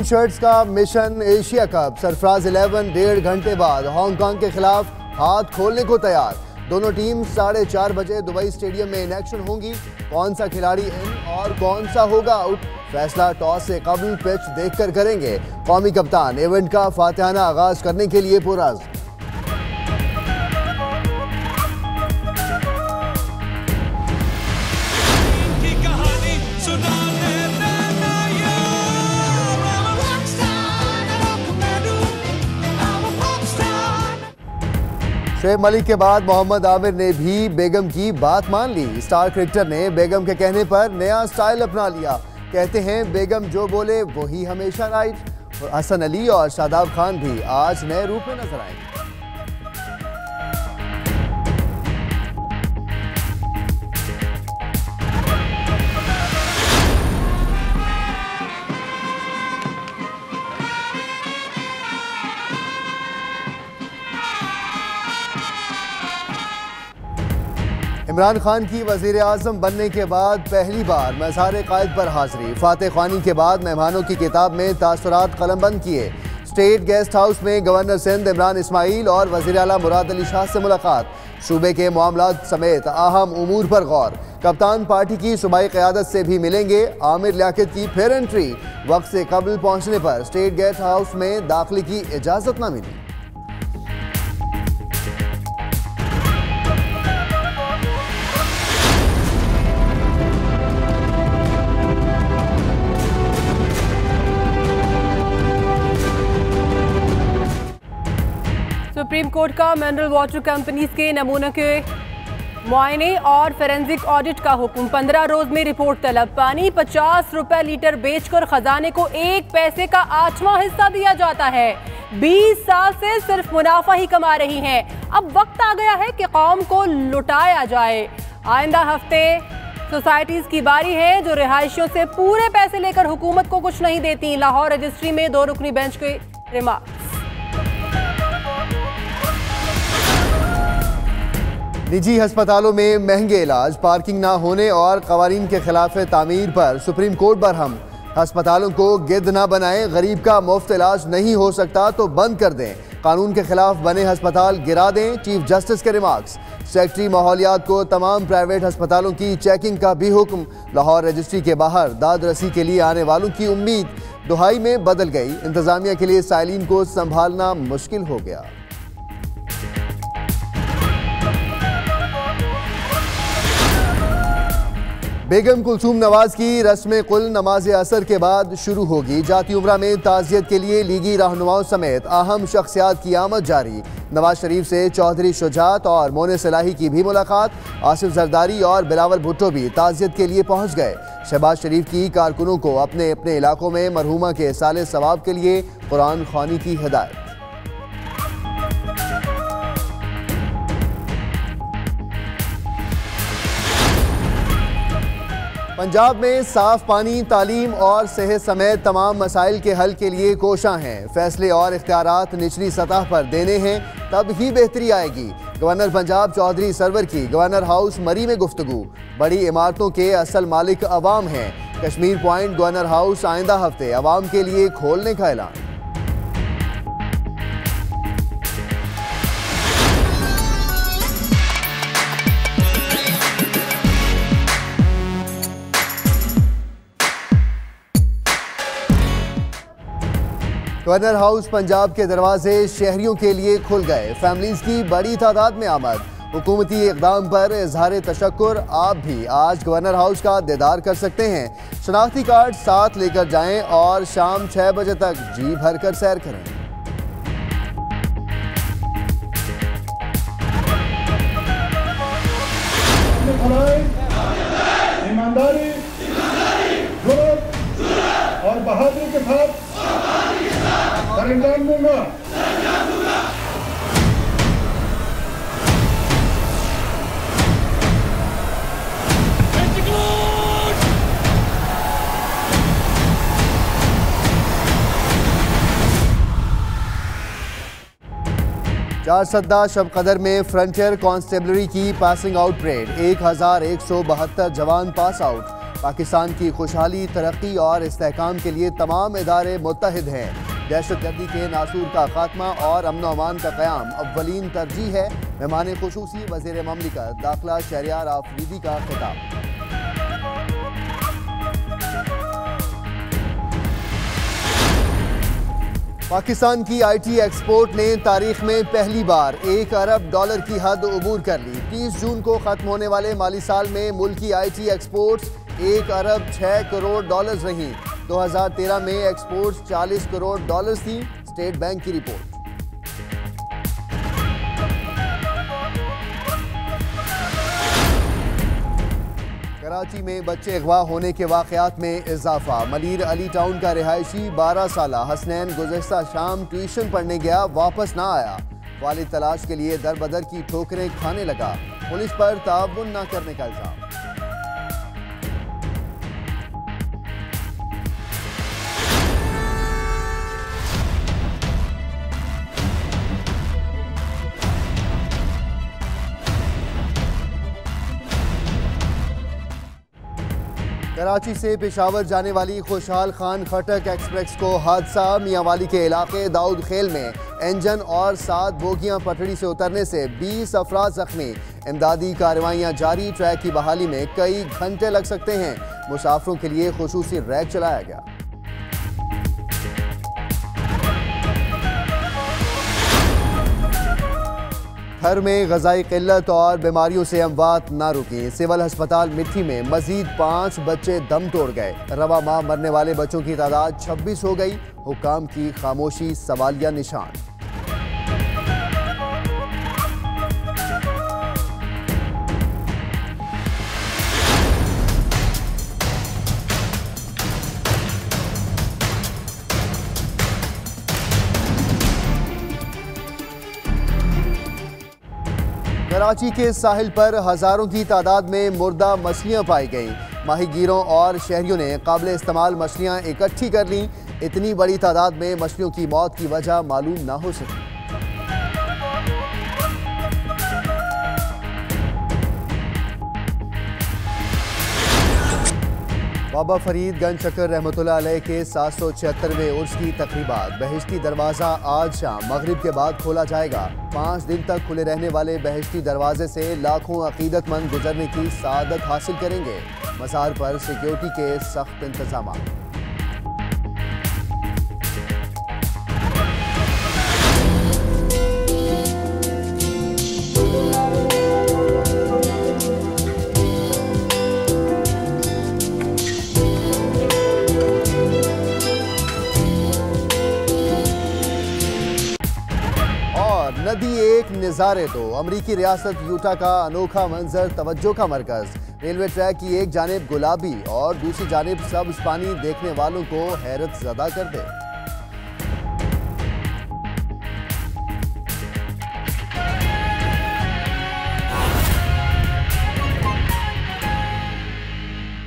Shirts का mission Asia cup. Sarfaraz 11 1.5 घंटे बाद हांगकांग के खिलाफ हाथ खोलने को तैयार। दोनों टीम 4:30 बजे दुबई स्टेडियम में इन एक्शन होंगी। कौन सा खिलाड़ी इन और कौन सा होगा आउट, फैसला टॉस से कबल पिच देखकर करेंगे। कौमी कप्तान इवेंट का फातिहाना आगाज करने के लिए पुरअज़्म। शुएब मलिक के बाद मोहम्मद आमिर ने भी बेगम की बात मान ली। स्टार क्रिकेटर ने बेगम के कहने पर नया स्टाइल अपना लिया। कहते हैं बेगम जो बोले वही हमेशा राइट। और हसन अली और शादाब खान भी आज नए रूप में नजर आएंगे। इमरान खान की वज़ीर आज़म बनने के बाद पहली बार मज़ार क़ायद पर हाज़िरी। फातह ख़्वानी के बाद मेहमानों की किताब में तासुरात कलमबंद किए। स्टेट गेस्ट हाउस में गवर्नर सिंध इमरान इस्माइल और वज़ीर आला मुराद अली शाह से मुलाकात। सूबे के मामलात समेत अहम उमूर पर गौर। कप्तान पार्टी की सूबाई क़यादत से भी मिलेंगे। आमिर लियाकत की फिर एंट्री। वक्त से कबल पहुँचने पर स्टेट गेस्ट हाउस में दाखिले की इजाज़त न मिली। सुप्रीम कोर्ट का मिनरल वाटर कंपनीज के नमूनों के मुआयने और फोरेंसिक ऑडिट का हुक्म। 15 रोज में रिपोर्ट तलब। पानी 50 रुपए लीटर बेचकर खजाने को 1 पैसे का 8वां हिस्सा दिया जाता है। 20 साल से सिर्फ मुनाफा ही कमा रही हैं। अब वक्त आ गया है कि कौम को लुटाया जाए। आइंदा हफ्ते सोसाइटीज की बारी है जो रिहायशियों से पूरे पैसे लेकर हुकूमत को कुछ नहीं देती। लाहौर रजिस्ट्री में 2 रुकनी बेंच के रिमार्क्स। निजी अस्पतालों में महंगे इलाज, पार्किंग ना होने और कवानीन के खिलाफ तामीर पर सुप्रीम कोर्ट बरहम। अस्पतालों को गिद्ध ना बनाएं। गरीब का मुफ्त इलाज नहीं हो सकता तो बंद कर दें। कानून के खिलाफ बने अस्पताल गिरा दें। चीफ जस्टिस के रिमार्क्स। सेक्रेटरी माहौलियात को तमाम प्राइवेट अस्पतालों की चेकिंग का भी हुक्म। लाहौर रजिस्ट्री के बाहर दाद रसी के लिए आने वालों की उम्मीद दुहाई में बदल गई। इंतजामिया के लिए साइलिन को संभालना मुश्किल हो गया। बेगम कुलसूम नवाज की रस्म कुल नमाज असर के बाद शुरू होगी। जाती उम्रा में ताज़ियत के लिए लीगी रहनुमाओं समेत अहम शख्सियात की आमद जारी। नवाज शरीफ से चौधरी शुजात और मोने सलाही की भी मुलाकात। आसिफ जरदारी और बिलावल भुट्टो भी ताज़ियत के लिए पहुंच गए। शहबाज शरीफ की कारकुनों को अपने अपने इलाकों में मरहूमा के साले सवाब के लिए कुरान ख्वानी की हिदायत। पंजाब में साफ पानी, तालीम और सेहत समेत तमाम मसाइल के हल के लिए कोशां हैं। फैसले और इख्तियारात निचली सतह पर देने हैं तब ही बेहतरी आएगी। गवर्नर पंजाब चौधरी सरवर की गवर्नर हाउस मरी में गुफ्तगू। बड़ी इमारतों के असल मालिक अवाम हैं। कश्मीर पॉइंट गवर्नर हाउस आइंदा हफ्ते अवाम के लिए खोलने का ऐलान। गवर्नर हाउस पंजाब के दरवाजे शहरियों के लिए खुल गए। फैमिलीज की बड़ी तादाद में आमद। हुकूमती इक़दाम पर इजहार तशक्कुर। आप भी आज गवर्नर हाउस का दीदार कर सकते हैं। शनाख्ती कार्ड साथ लेकर जाएं और शाम 6 बजे तक जी भर कर सैर करें। ईमानदारी, और बहादुरी के साथ अंजाम दूंगा। 4 सद्दा शब कदर में फ्रंटियर कांस्टेबलरी की पासिंग आउट परेड। 1172 जवान पास आउट। पाकिस्तान की खुशहाली, तरक्की और इस्तेहकाम के लिए तमाम इदारे मुत्तहिद हैं। दहशतगर्दी के नासूर का खात्मा और अमन व अमान का क़याम अव्वलीन तरजीह है। मेहमान खुसूसी वज़ीर ममलिकत दाखिला शहरियार आफरीदी का खिताब। पाकिस्तान की IT एक्सपोर्ट ने तारीख में पहली बार $1 अरब की हद उबूर कर ली। 30 जून को खत्म होने वाले माली साल में मुल्क की IT एक्सपोर्ट्स $1 अरब 6 करोड़ रहीं। 2013 में एक्सपोर्ट्स $40 करोड़ थी। स्टेट बैंक की रिपोर्ट। कराची में बच्चे अगवा होने के वाक़यात में इजाफा। मलीर अली टाउन का रिहायशी 12 साला हसनैन गुज़श्ता शाम ट्यूशन पढ़ने गया, वापस ना आया। वालिद तलाश के लिए दर बदर की ठोकरें खाने लगा। पुलिस पर ताउन न करने का इल्जाम। कराची से पेशावर जाने वाली खुशहाल खान खटक एक्सप्रेस को हादसा। मियांवाली के इलाके दाऊद खेल में इंजन और 7 बोगियां पटड़ी से उतरने से 20 अफराद जख्मी। इमदादी कार्रवाइयां जारी। ट्रैक की बहाली में कई घंटे लग सकते हैं। मुसाफिरों के लिए खुसूसी रैक चलाया गया। घर में ग़ज़ाई क़िल्लत और बीमारियों से अमवात ना रुकी। सिविल अस्पताल मिट्टी में मजीद 5 बच्चे दम तोड़ गए। रवा माह मरने वाले बच्चों की तादाद 26 हो गई। हुक्काम की खामोशी सवालिया निशान। कराची के साहिल पर हजारों की तादाद में मुर्दा मछलियां पाई गईं। माहीगीरों और शहरियों ने काबिल इस्तेमाल मछलियां इकट्ठी कर लीं। इतनी बड़ी तादाद में मछलियों की मौत की वजह मालूम ना हो सकी। बाबा फरीद गंज शकर रहमतुल्लाह अलैह के 776वें उर्स की तकरीबात। बहिश्ती दरवाज़ा आज शाम मगरिब के बाद खोला जाएगा। 5 दिन तक खुले रहने वाले बहिश्ती दरवाजे से लाखों अकीदतमंद गुजरने की सादत हासिल करेंगे। मज़ार पर सिक्योरिटी के सख्त इंतजाम। नदी एक नज़ारे तो अमरीकी रियासत यूटा का अनोखा मंजर तवज्जो का मरकज। रेलवे ट्रैक की एक जानिब गुलाबी और दूसरी जानिब सब्ज पानी देखने वालों को हैरत ज़दा कर दे।